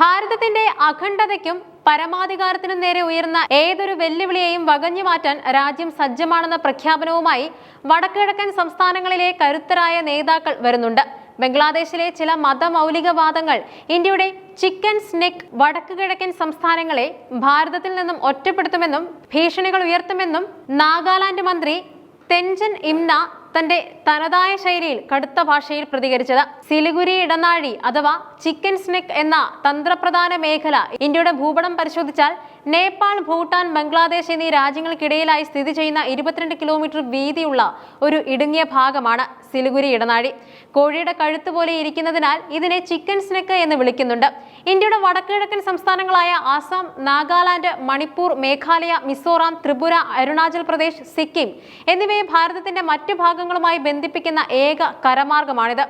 ഭാരതത്തിന്റെ അഖണ്ഡതയ്ക്കും പരമാധികാരത്തിനും നേരെ ഉയർന്ന ഏതൊരു വെല്ലുവിളിയെയും വകഞ്ഞു മാറ്റാൻ രാജ്യം സജ്ജമാണെന്ന പ്രഖ്യാപനവുമായി വടക്കുകിഴക്കൻ സംസ്ഥാനങ്ങളിലെ കരുത്തരായ നേതാക്കൾ വരുന്നുണ്ട്. ബംഗ്ലാദേശിലെ ചില മതമൗലികവാദങ്ങൾ ഇന്ത്യയുടെ ചിക്കൻ സ്നെക്ക് വടക്കുകിഴക്കൻ സംസ്ഥാനങ്ങളെ ഭാരതത്തിൽ നിന്നും ഒറ്റപ്പെടുത്തുമെന്നും ഭീഷണികൾ ഉയർത്തുമെന്നും നാഗാലാൻഡ് മന്ത്രി തെൻജിൻ ഇംന തന്റെ തനതായ ശൈലിയിൽ കടുത്ത ഭാഷയിൽ പ്രതികരിച്ചത്. സിലിഗുരി ഇടനാഴി അഥവാ ചിക്കൻ സ്നെക്ക് എന്ന തന്ത്രപ്രധാന മേഖല ഇന്ത്യയുടെ ഭൂപടം പരിശോധിച്ചാൽ നേപ്പാൾ, ഭൂട്ടാൻ, ബംഗ്ലാദേശ് എന്നീ രാജ്യങ്ങൾക്കിടയിലായി സ്ഥിതി ചെയ്യുന്ന 22 കിലോമീറ്റർ വീതിയുള്ള ഒരു ഇടുങ്ങിയ ഭാഗമാണ് സിലിഗുരി ഇടനാഴി. കോഴിയുടെ കഴുത്ത് പോലെ ഇരിക്കുന്നതിനാൽ ഇതിനെ ചിക്കൻ സ്നെക്ക് എന്ന് വിളിക്കുന്നുണ്ട്. ഇന്ത്യയുടെ വടക്കുകിഴക്കൻ സംസ്ഥാനങ്ങളായ ആസാം, നാഗാലാൻഡ്, മണിപ്പൂർ, മേഘാലയ, മിസോറാം, ത്രിപുര, അരുണാചൽ പ്രദേശ്, സിക്കിം എന്നിവയെ ഭാരതത്തിന്റെ മറ്റു ഭാഗങ്ങളുമായി ബന്ധിപ്പിക്കുന്ന ഏക കരമാർഗമാണിത്.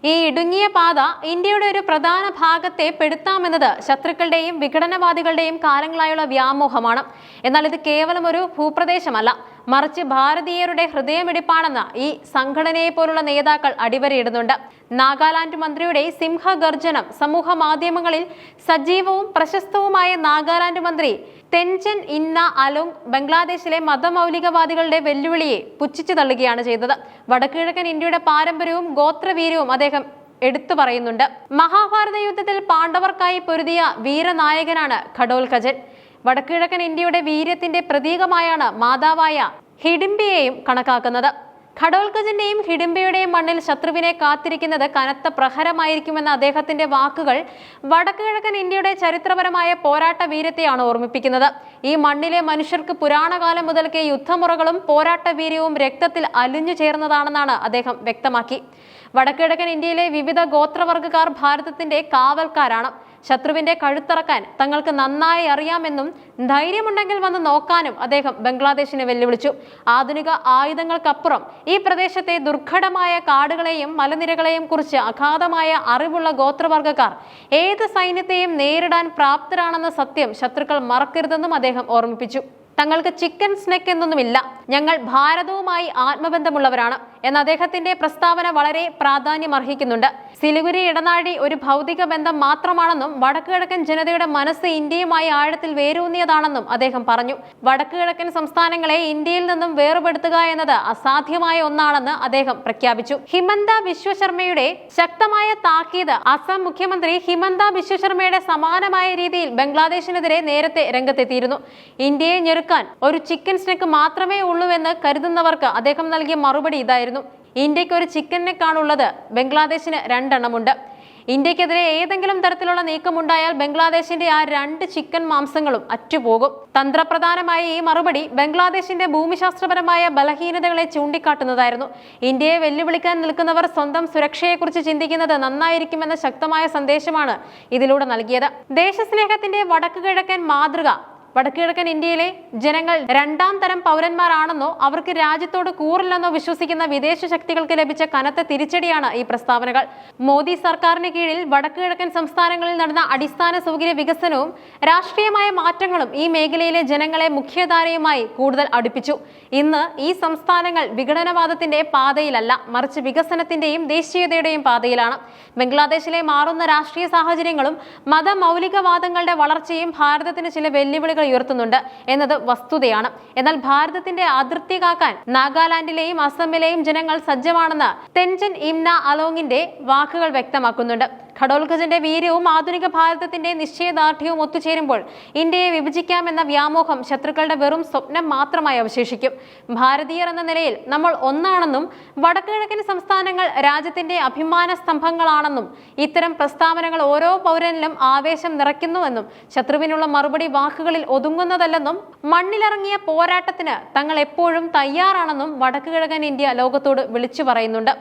ഈ ഇടുങ്ങിയ പാത ഇന്ത്യയുടെ ഒരു പ്രധാന ഭാഗത്തെ പെടുത്താമെന്നത് ശത്രുക്കളുടെയും വിഘടനവാദികളുടെയും കാലങ്ങളായുള്ള വ്യാമോഹമാണ്. എന്നാൽ ഇത് കേവലം ഒരു ഭൂപ്രദേശമല്ല, മറിച്ച് ഭാരതീയരുടെ ഹൃദയമിടിപ്പാണെന്ന് ഈ സംഘടനയെ പോലുള്ള നേതാക്കൾ അടിവരയിടുന്നുണ്ട്. നാഗാലാൻഡ് മന്ത്രിയുടെ സിംഹഗർജനം സമൂഹ മാധ്യമങ്ങളിൽ സജീവവും പ്രശസ്തവുമായ നാഗാലാൻഡ് മന്ത്രി തെൻജിൻ ഇംന അലോങ് ബംഗ്ലാദേശിലെ മതമൗലികവാദികളുടെ വെല്ലുവിളിയെ പുച്ഛിച്ചു തള്ളുകയാണ് ചെയ്തത്. വടക്കുകിഴക്കൻ ഇന്ത്യയുടെ പാരമ്പര്യവും ഗോത്രവീര്യവും അദ്ദേഹം എടുത്തു പറയുന്നുണ്ട്. മഹാഭാരത യുദ്ധത്തിൽ പാണ്ഡവർക്കായി പൊരുതിയ വീരനായകനാണ് ഘടോൽകചൻ. വടക്കുകിഴക്കൻ ഇന്ത്യയുടെ വീര്യത്തിന്റെ പ്രതീകമായാണ് മാതാവായ ഹിഡിംബയെയും കണക്കാക്കുന്നത്. ഘടോൽകചന്റെയും ഹിഡിംബയുടെയും മണ്ണിൽ ശത്രുവിനെ കാത്തിരിക്കുന്നത് കനത്ത പ്രഹരമായിരിക്കുമെന്ന അദ്ദേഹത്തിന്റെ വാക്കുകൾ വടക്കുകിഴക്കൻ ഇന്ത്യയുടെ ചരിത്രപരമായ പോരാട്ട വീര്യത്തെയാണ് ഓർമ്മിപ്പിക്കുന്നത്. ഈ മണ്ണിലെ മനുഷ്യർക്ക് പുരാണകാലം മുതൽക്കേ യുദ്ധമുറകളും പോരാട്ട വീര്യവും രക്തത്തിൽ അലിഞ്ഞു ചേർന്നതാണെന്നാണ് അദ്ദേഹം വ്യക്തമാക്കി. വടക്കുകിഴക്കൻ ഇന്ത്യയിലെ വിവിധ ഗോത്രവർഗ്ഗക്കാർ ഭാരതത്തിന്റെ കാവൽക്കാരാണ്. ശത്രുവിന്റെ കഴുത്തറക്കാൻ തങ്ങൾക്ക് നന്നായി അറിയാമെന്നും ധൈര്യമുണ്ടെങ്കിൽ വന്ന് നോക്കാനും അദ്ദേഹം ബംഗ്ലാദേശിനെ വെല്ലുവിളിച്ചു. ആധുനിക ആയുധങ്ങൾക്കപ്പുറം ഈ പ്രദേശത്തെ ദുർഘടമായ കാടുകളെയും മലനിരകളെയും കുറിച്ച് അഗാധമായ അറിവുള്ള ഗോത്രവർഗ്ഗക്കാർ ഏത് സൈന്യത്തെയും നേരിടാൻ പ്രാപ്തരാണെന്ന സത്യം ശത്രുക്കൾ മറക്കരുതെന്നും അദ്ദേഹം ഓർമ്മിപ്പിച്ചു. തങ്ങൾക്ക് ചിക്കൻ സ്നെക്ക് എന്നൊന്നുമില്ല, ഞങ്ങൾ ഭാരതവുമായി ആത്മബന്ധമുള്ളവരാണ് എന്ന അദ്ദേഹത്തിന്റെ പ്രസ്താവന വളരെ പ്രാധാന്യമർഹിക്കുന്നുണ്ട്. സിലിഗുരി ഇടനാഴി ഒരു ഭൗതിക ബന്ധം മാത്രമാണെന്നും വടക്കുകിഴക്കൻ ജനതയുടെ മനസ്സ് ഇന്ത്യയുമായി ആഴത്തിൽ വേരൂന്നിയതാണെന്നും അദ്ദേഹം പറഞ്ഞു. വടക്കുകിഴക്കൻ സംസ്ഥാനങ്ങളെ ഇന്ത്യയിൽ നിന്നും വേർപെടുത്തുക എന്നത് അസാധ്യമായ ഒന്നാണെന്ന് അദ്ദേഹം പ്രഖ്യാപിച്ചു. ഹിമന്ത ബിശ്വ ശർമ്മയുടെ ശക്തമായ താക്കീത് അസം മുഖ്യമന്ത്രി ഹിമന്ത ബിശ്വ ശർമ്മയുടെ സമാനമായ രീതിയിൽ ബംഗ്ലാദേശിനെതിരെ നേരത്തെ രംഗത്തെത്തിയിരുന്നു. ഇന്ത്യയെ ഞെരുക്കാൻ ഒരു ചിക്കൻ സ്നെക്ക് മാത്രമേ ഉള്ളൂവെന്ന് കരുതുന്നവർക്ക് അദ്ദേഹം നൽകിയ മറുപടി ഇതായിരുന്നു: ഇന്ത്യക്ക് ഒരു ചിക്കൻ നെക്കാണുള്ളത്, ബംഗ്ലാദേശിന് 2 എണ്ണമുണ്ട്. ഇന്ത്യക്കെതിരെ ഏതെങ്കിലും തരത്തിലുള്ള നീക്കമുണ്ടായാൽ ബംഗ്ലാദേശിന്റെ ആ 2 ചിക്കൻ മാംസങ്ങളും അറ്റുപോകും. തന്ത്രപ്രധാനമായ ഈ മറുപടി ബംഗ്ലാദേശിന്റെ ഭൂമിശാസ്ത്രപരമായ ബലഹീനതകളെ ചൂണ്ടിക്കാട്ടുന്നതായിരുന്നു. ഇന്ത്യയെ വെല്ലുവിളിക്കാൻ നിൽക്കുന്നവർ സ്വന്തം സുരക്ഷയെക്കുറിച്ച് ചിന്തിക്കുന്നത് നന്നായിരിക്കുമെന്ന ശക്തമായ സന്ദേശമാണ് ഇതിലൂടെ നൽകിയത്. ദേശസ്നേഹത്തിന്റെ വടക്കുകിഴക്കൻ മാതൃക വടക്കുകിഴക്കൻ ഇന്ത്യയിലെ ജനങ്ങൾ 2ാം തരം പൗരന്മാരാണെന്നോ അവർക്ക് രാജ്യത്തോട് കൂറില്ലെന്നോ വിശ്വസിക്കുന്ന വിദേശ ശക്തികൾക്ക് ലഭിച്ച കനത്ത തിരിച്ചടിയാണ് ഈ പ്രസ്താവനകൾ. മോദി സർക്കാരിന് കീഴിൽ വടക്കുകിഴക്കൻ സംസ്ഥാനങ്ങളിൽ നടന്ന അടിസ്ഥാന സൗകര്യ വികസനവും രാഷ്ട്രീയമായ മാറ്റങ്ങളും ഈ മേഖലയിലെ ജനങ്ങളെ മുഖ്യധാരയുമായി കൂടുതൽ അടുപ്പിച്ചു. ഇന്ന് ഈ സംസ്ഥാനങ്ങൾ വിഘടനവാദത്തിന്റെ പാതയിലല്ല, മറിച്ച് വികസനത്തിന്റെയും ദേശീയതയുടെയും പാതയിലാണ്. ബംഗ്ലാദേശിലെ മാറുന്ന രാഷ്ട്രീയ സാഹചര്യങ്ങളും മതമൗലികവാദങ്ങളുടെ വളർച്ചയും ഭാരതത്തിന് ചില വെല്ലുവിളികൾ ഉയർത്തുന്നുണ്ട് എന്നത് വസ്തുതയാണ്. എന്നാൽ ഭാരതത്തിന്റെ അതിർത്തി കാക്കാൻ നാഗാലാൻഡിലെയും അസമിലെയും ജനങ്ങൾ സജ്ജമാണെന്ന് തെൻജിൻ ഇംന അലോങ്ങിന്റെ വാക്കുകൾ വ്യക്തമാക്കുന്നുണ്ട്. ഘടോൽകചന്റെ വീര്യവും ആധുനിക ഭാരതത്തിന്റെ നിശ്ചയദാർഢ്യവും ഒത്തുചേരുമ്പോൾ ഇന്ത്യയെ വിഭജിക്കാമെന്ന വ്യാമോഹം ശത്രുക്കളുടെ വെറും സ്വപ്നം മാത്രമായി അവശേഷിക്കും. ഭാരതീയർ എന്ന നിലയിൽ നമ്മൾ ഒന്നാണെന്നും വടക്കുകിഴക്കൻ സംസ്ഥാനങ്ങൾ രാജ്യത്തിന്റെ അഭിമാന സ്തംഭങ്ങളാണെന്നും ഇത്തരം പ്രസ്താവനകൾ ഓരോ പൗരനിലും ആവേശം നിറയ്ക്കുന്നുവെന്നും ശത്രുവിനുള്ള മറുപടി വാക്കുകളിൽ ഒതുങ്ങുന്നതല്ലെന്നും മണ്ണിലിറങ്ങിയ പോരാട്ടത്തിന് തങ്ങൾ എപ്പോഴും തയ്യാറാണെന്നും വടക്കുകിഴക്കൻ ഇന്ത്യ ലോകത്തോട് വിളിച്ചു പറയുന്നുണ്ട്.